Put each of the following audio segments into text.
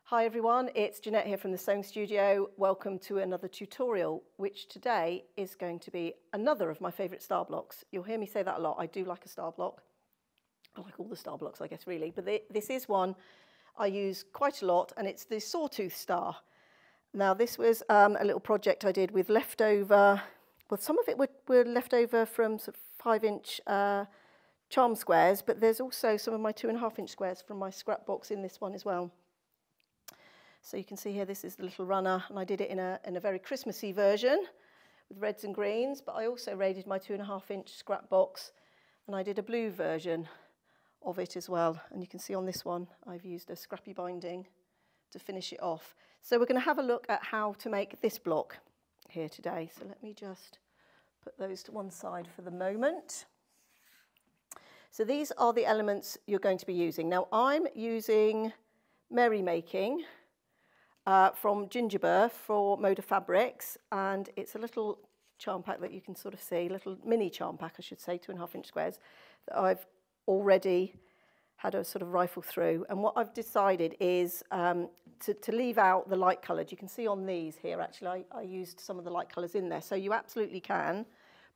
Hi everyone, it's Jeanette here from the Sewing Studio. Welcome to another tutorial, which today is going to be another of my favourite star blocks. You'll hear me say that a lot. I do like a star block. I like all the star blocks, I guess, really. But this is one I use quite a lot, and it's the Sawtooth Star. Now, this was a little project I did with leftover, well, some of it were leftover from sort of 5-inch charm squares, but there's also some of my 2.5-inch squares from my scrap box in this one as well. So you can see here, this is the little runner, and I did it in a very Christmassy version with reds and greens, but I also raided my 2.5-inch scrap box, and I did a blue version of it as well. And you can see on this one, I've used a scrappy binding to finish it off. So we're going to have a look at how to make this block here today. So let me just put those to one side for the moment. So these are the elements you're going to be using. Now I'm using Merrymaking from Gingerbread for Moda Fabrics, and it's a little charm pack that you can sort of see, little mini charm pack I should say, 2.5-inch squares that I've already had a sort of rifle through. And what I've decided is to leave out the light coloured. You can see on these here, actually, I used some of the light colours in there, so you absolutely can.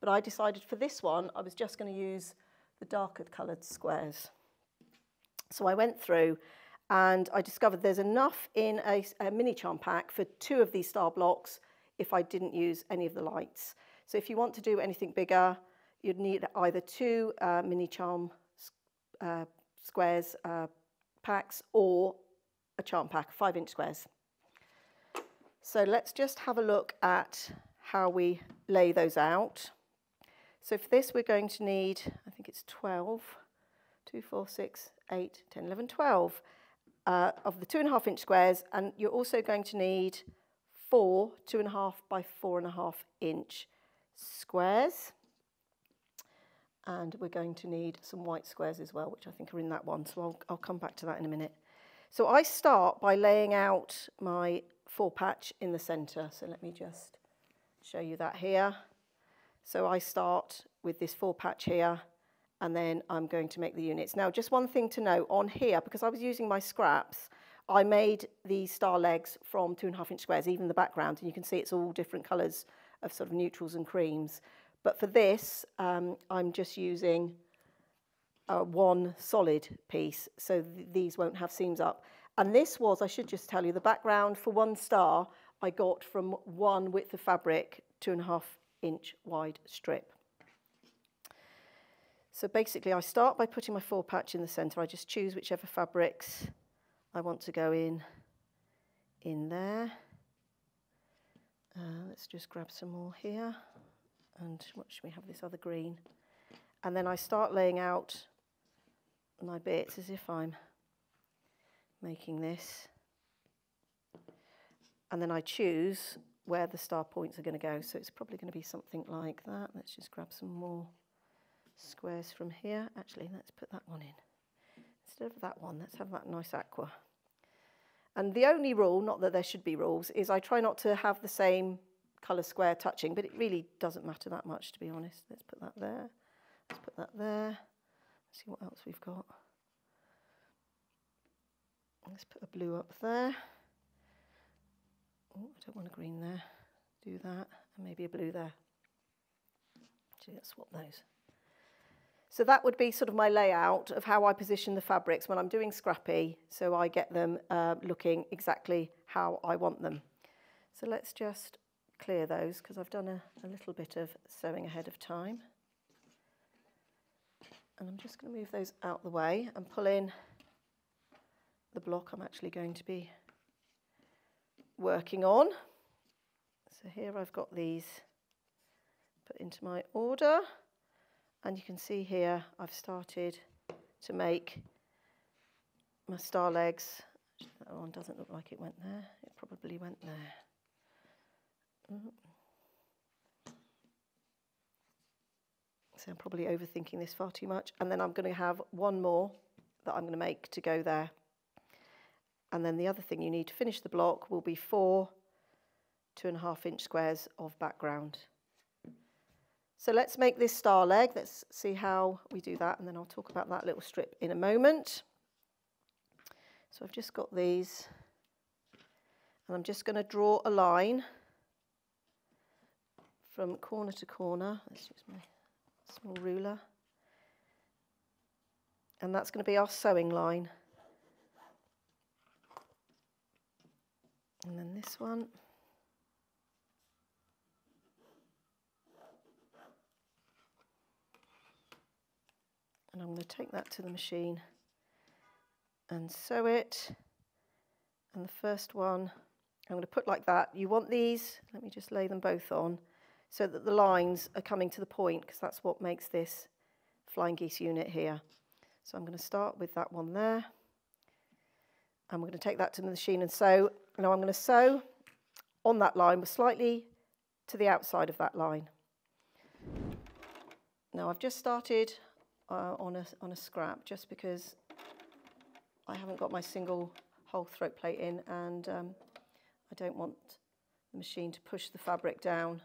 But I decided for this one, I was just going to use the darker coloured squares. So I went through and I discovered there's enough in a mini charm pack for 2 of these star blocks if I didn't use any of the lights. So if you want to do anything bigger, you'd need either 2 mini charm squares packs or a charm pack, 5-inch squares. So let's just have a look at how we lay those out. So for this we're going to need, I think it's 12, 2, 4, 6, 8, 10, 11, 12 of the 2.5-inch squares, and you're also going to need 4 2.5 by 4.5-inch squares. And we're going to need some white squares as well, which I think are in that one, so I'll come back to that in a minute. So I start by laying out my 4 patch in the centre. So let me just show you that here. So I start with this 4 patch here, and then I'm going to make the units. Now, just one thing to note on here, because I was using my scraps, I made these star legs from 2.5-inch squares, even the background, and you can see it's all different colours of sort of neutrals and creams. But for this, I'm just using one solid piece, so these won't have seams up. And this was, I should just tell you, the background for 1 star I got from 1 width of fabric, 2.5-inch wide strip. So basically I start by putting my 4 patch in the centre. I just choose whichever fabrics I want to go in there. Let's just grab some more here. And what should we have, this other green? And then I start laying out my bits as if I'm making this. And then I choose where the star points are going to go. So it's probably going to be something like that. Let's just grab some more squares from here. Actually, let's put that one in. Instead of that one, let's have that nice aqua. And the only rule, not that there should be rules, is I try not to have the same colour square touching, but it really doesn't matter that much, to be honest. Let's put that there. Let's put that there. Let's see what else we've got. Let's put a blue up there. Oh, I don't want a green there. Do that, and maybe a blue there. Actually, let's swap those. So that would be sort of my layout of how I position the fabrics when I'm doing scrappy, so I get them looking exactly how I want them. So let's just clear those, because I've done a little bit of sewing ahead of time. And I'm just going to move those out the way and pull in the block I'm actually going to be working on. So here I've got these put into my order. And you can see here I've started to make my star legs. That one doesn't look like it went there. It probably went there. So I'm probably overthinking this far too much. And then I'm going to have one more that I'm going to make to go there. And then the other thing you need to finish the block will be 4 2.5-inch squares of background. So let's make this star leg. Let's see how we do that, and then I'll talk about that little strip in a moment. So I've just got these And I'm just going to draw a line from corner to corner. Let's use my small ruler. And that's going to be our sewing line. And then this one. And I'm going to take that to the machine and sew it. And the first one I'm going to put like that. You want these, let me just lay them both on, so that the lines are coming to the point, because that's what makes this flying geese unit here. So I'm going to start with that one there. And we're going to take that to the machine and sew. Now I'm going to sew on that line, but slightly to the outside of that line. Now I've just started on a scrap, just because I haven't got my single hole throat plate in, and I don't want the machine to push the fabric down.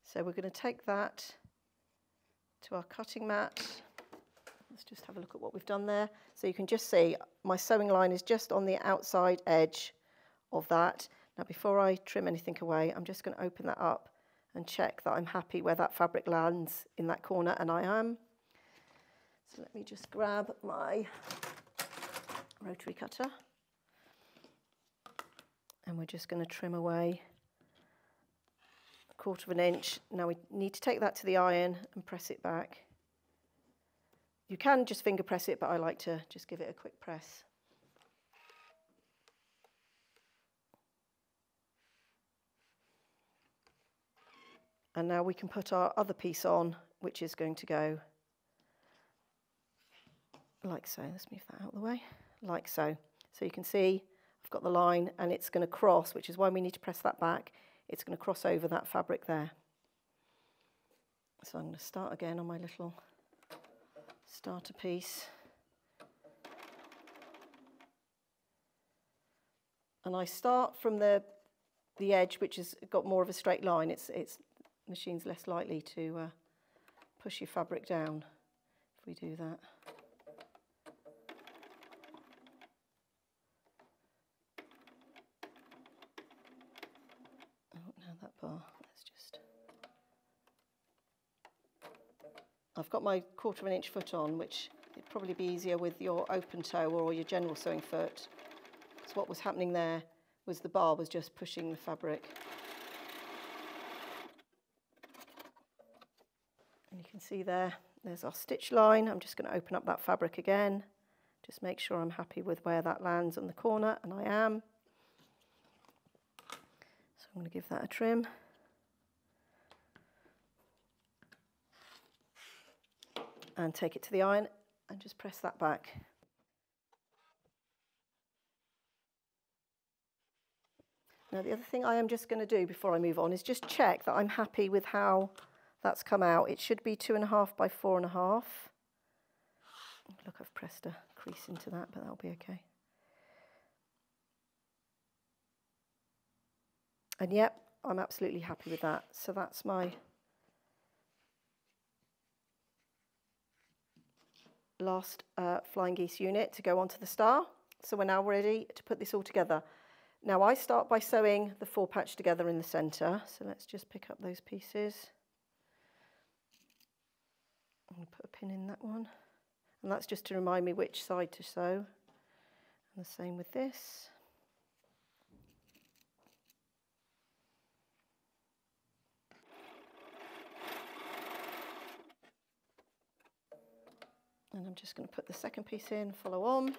So we're going to take that to our cutting mat. Let's just have a look at what we've done there. So you can just see my sewing line is just on the outside edge of that. Now before I trim anything away, I'm just going to open that up and check that I'm happy where that fabric lands in that corner, and I am. So let me just grab my rotary cutter, and we're just going to trim away 1/4 inch. Now we need to take that to the iron and press it back. You can just finger press it, but I like to just give it a quick press. And now we can put our other piece on, which is going to go like so. Let's move that out of the way, like so. So you can see I've got the line, and it's going to cross, which is why we need to press that back. It's going to cross over that fabric there. So I'm going to start again on my little starter piece. And I start from the edge, which has got more of a straight line. It's machine's less likely to push your fabric down if we do that. Oh, now that bar, let's just... I've got my 1/4 inch foot on, which it'd probably be easier with your open toe or your general sewing foot, because what was happening there was the bar was just pushing the fabric. And you can see there's our stitch line. I'm just going to open up that fabric again, just make sure I'm happy with where that lands on the corner, and I am. So I'm going to give that a trim. And take it to the iron and just press that back. Now the other thing I am just going to do before I move on is just check that I'm happy with how that's come out. It should be 2.5 by 4.5. Look, I've pressed a crease into that, but that'll be okay. And yep, I'm absolutely happy with that. So that's my last flying geese unit to go onto the star. So we're now ready to put this all together. Now I start by sewing the 4 patch together in the centre. So let's just pick up those pieces. I'm going to put a pin in that one. And that's just to remind me which side to sew. And the same with this. And I'm just going to put the second piece in, follow on.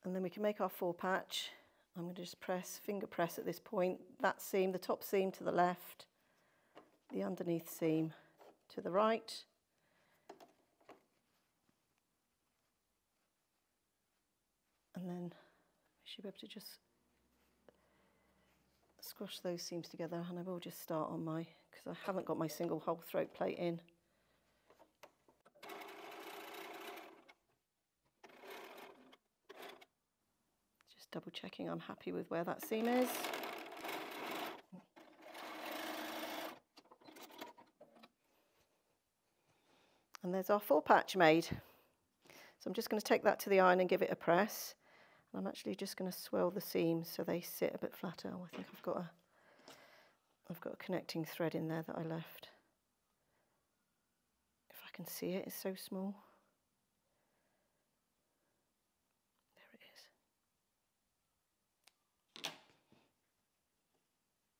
And then we can make our 4 patch. I'm going to just finger press at this point, that seam, the top seam to the left, the underneath seam to the right. And then we should be able to just squash those seams together, and I will just start on because I haven't got my single hole throat plate in. double checking I'm happy with where that seam is. And there's our 4 patch made. So I'm just going to take that to the iron and give it a press. I'm actually just going to swirl the seams so they sit a bit flatter. Oh, I think I've got a connecting thread in there that I left. If I can see it, it's so small. There it is.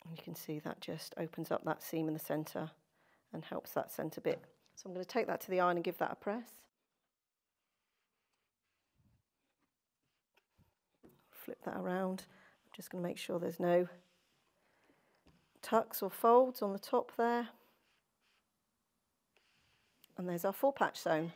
And you can see that just opens up that seam in the centre and helps that centre bit. So I'm going to take that to the iron and give that a press. Flip that around. I'm just going to make sure there's no tucks or folds on the top there. And there's our 4 patch sewn.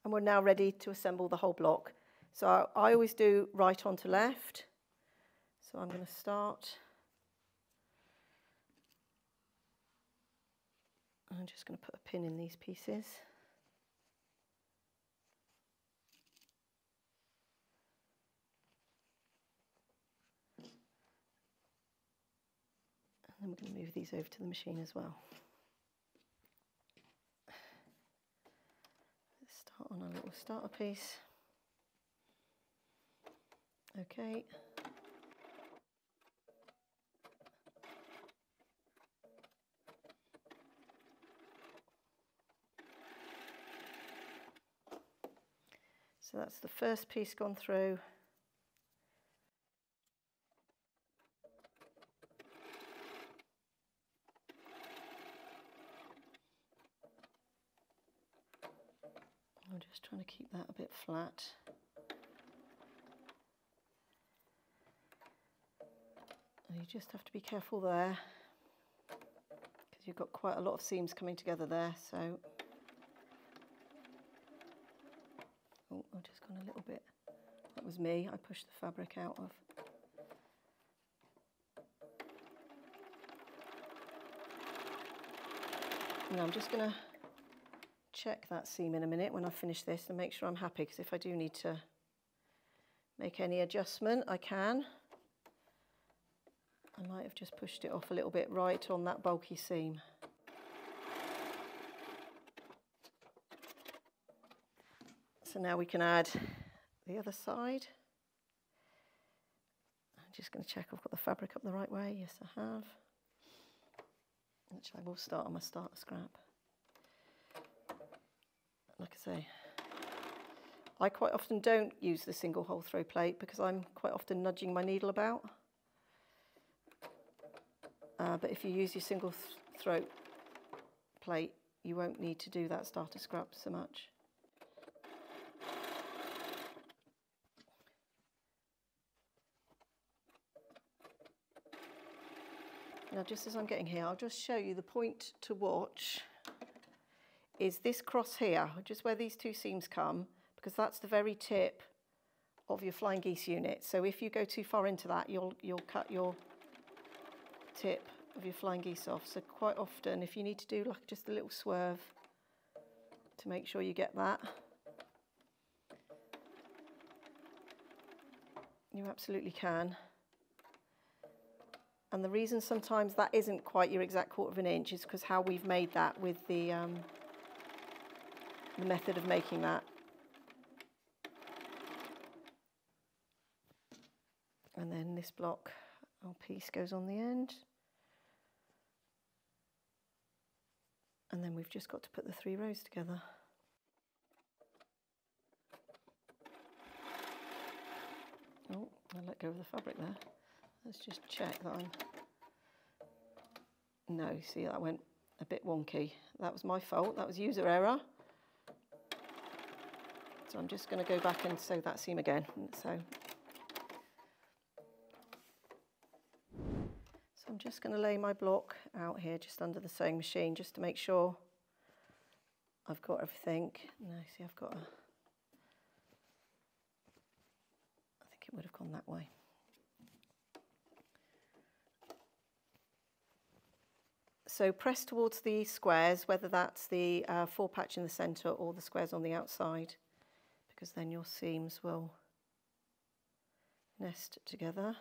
And we're now ready to assemble the whole block. So I always do right on to left. So I'm going to start. I'm just going to put a pin in these pieces. And we're going to move these over to the machine as well. Let's start on our little starter piece. Okay. So that's the first piece gone through. I'm just trying to keep that a bit flat. And you just have to be careful there because you've got quite a lot of seams coming together there. So, oh, I've just gone a little bit. That was me. I pushed the fabric out of. Now I'm just going to check that seam in a minute when I finish this and make sure I'm happy, because if I do need to make any adjustment, I can. I might have just pushed it off a little bit right on that bulky seam. So now we can add the other side. I'm just going to check I've got the fabric up the right way. Yes, I have. Actually, I will start on my starter scrap. Like I say, I quite often don't use the single hole throw plate because I'm quite often nudging my needle about. But if you use your single throat plate, you won't need to do that starter scrap so much. Now, just as I'm getting here, I'll just show you the point to watch is this cross here, just where these 2 seams come, because that's the very tip of your flying geese unit. So if you go too far into that, you'll cut your tip of your flying geese off. So quite often, if you need to do like just a little swerve to make sure you get that, you absolutely can. And the reason sometimes that isn't quite your exact 1/4 of an inch is because how we've made that with the method of making that. And then this block or piece goes on the end. And then we've just got to put the 3 rows together. Oh, I let go of the fabric there. Let's just check that I'm... No, see, that went a bit wonky. That was my fault. That was user error. So I'm just going to go back and sew that seam again. So I'm just going to lay my block out here just under the sewing machine just to make sure I've got everything. No, see, I've got a... I think it would have gone that way. So press towards the squares, whether that's the 4 patch in the centre or the squares on the outside, because then your seams will nest together.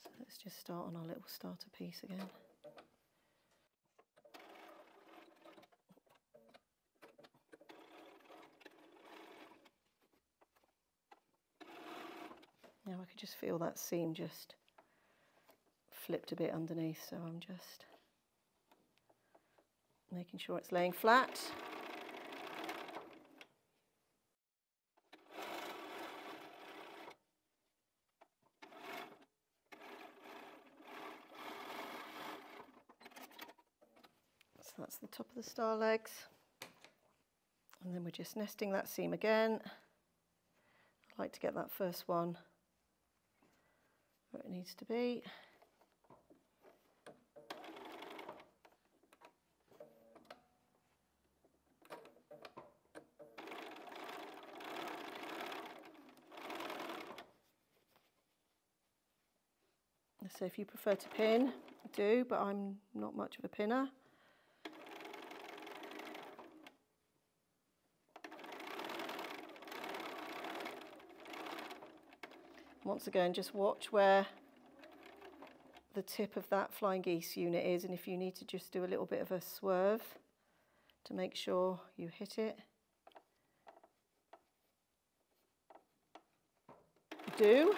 So let's just start on our little starter piece again. Now I could just feel that seam just flipped a bit underneath, so I'm just making sure it's laying flat. So that's the top of the star legs. And then we're just nesting that seam again. I like to get that first one where it needs to be. So if you prefer to pin, do, but I'm not much of a pinner. Once again, just watch where the tip of that flying geese unit is, and if you need to just do a little bit of a swerve to make sure you hit it, do.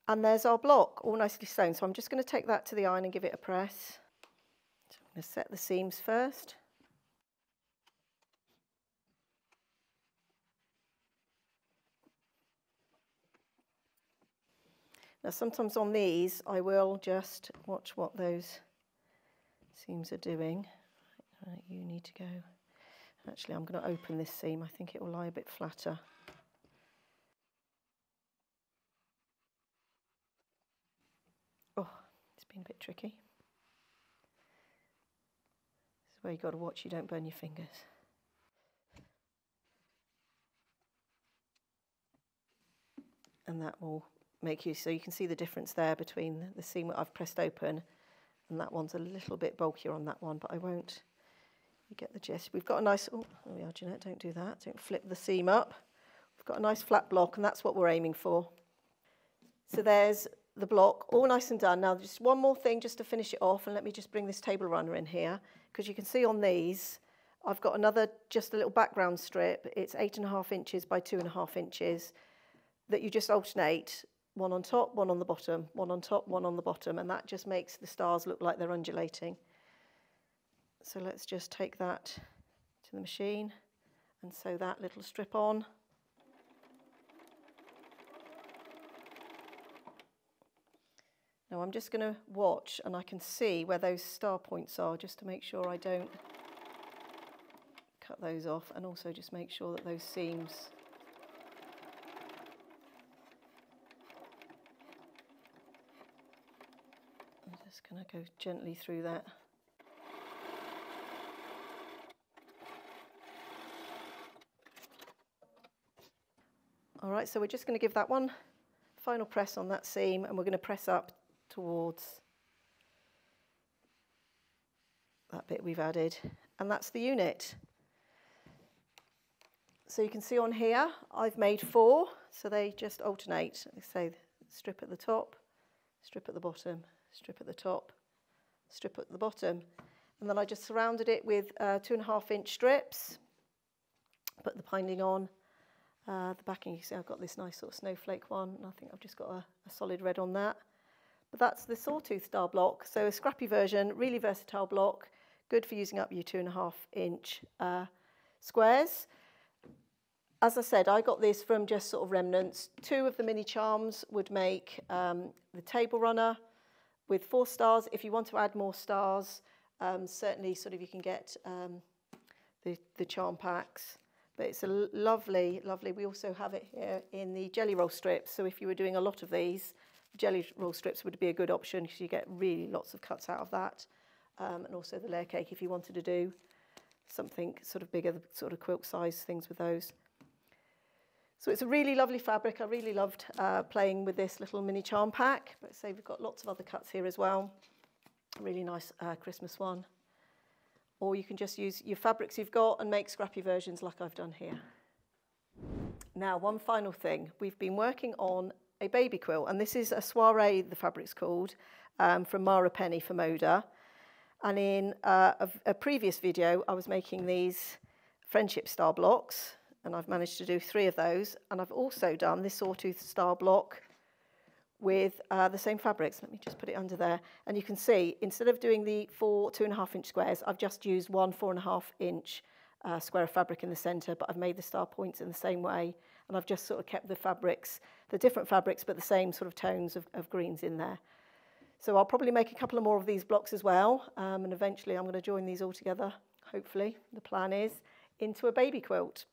And there's our block, all nicely sewn. So I'm just going to take that to the iron and give it a press. So I'm going to set the seams first. Now sometimes on these, I will just watch what those seams are doing. Right, you need to go. Actually, I'm going to open this seam. I think it will lie a bit flatter. Oh, it's been a bit tricky. This is where you've got to watch you don't burn your fingers. And that will make you, so you can see the difference there between the seam that I've pressed open and that one's a little bit bulkier on that one, but I won't, you get the gist. We've got a nice, oh, there we are, Jeanette, don't do that, don't flip the seam up. We've got a nice flat block and that's what we're aiming for. So there's the block, all nice and done. Now just one more thing just to finish it off, and let me just bring this table runner in here, because you can see on these I've got another, just a little background strip. It's 8.5 inches by 2.5 inches that you just alternate, one on top, one on the bottom, one on top, one on the bottom, and that just makes the stars look like they're undulating. So let's just take that to the machine and sew that little strip on. Now I'm just going to watch, and I can see where those star points are, just to make sure I don't cut those off, and also just make sure that those seams I'm just going to go gently through that. All right, so we're just going to give that one final press on that seam, and we're going to press up towards that bit we've added, and that's the unit. So you can see on here I've made 4, so they just alternate. They say strip at the top, strip at the bottom, strip at the top, strip at the bottom, and then I just surrounded it with 2.5 inch strips, put the binding on. The backing, you can see I've got this nice sort of snowflake one, and I think I've just got a solid red on that. But that's the Sawtooth Star Block, so a scrappy version, really versatile block, good for using up your 2.5 inch squares. As I said, I got this from just sort of remnants. 2 of the mini charms would make the table runner with 4 stars. If you want to add more stars, certainly sort of you can get the charm packs. But it's a lovely, lovely. We also have it here in the jelly roll strips. So if you were doing a lot of these, jelly roll strips would be a good option because you get really lots of cuts out of that. and also the layer cake if you wanted to do something sort of bigger, sort of quilt size things with those. So it's a really lovely fabric. I really loved playing with this little mini charm pack. But say we've got lots of other cuts here as well. A really nice Christmas one. Or you can just use your fabrics you've got and make scrappy versions like I've done here. Now, one final thing. We've been working on a baby quilt, and this is a soiree, the fabric's called, from Mara Penny for Moda. And in a previous video, I was making these Friendship Star blocks, and I've managed to do 3 of those. And I've also done this Sawtooth Star Block with the same fabrics. Let me just put it under there. And you can see, instead of doing the 4 2.5-inch squares, I've just used one 4.5-inch square of fabric in the centre, but I've made the star points in the same way. And I've just sort of kept the fabrics, the different fabrics, but the same sort of tones of greens in there. So I'll probably make a couple of more of these blocks as well. And eventually I'm going to join these all together, hopefully, the plan is, into a baby quilt.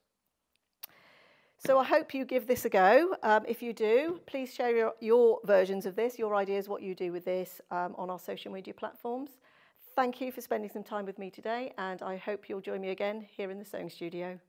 So I hope you give this a go. If you do, please share your versions of this, your ideas, what you do with this on our social media platforms. Thank you for spending some time with me today, and I hope you'll join me again here in the sewing studio.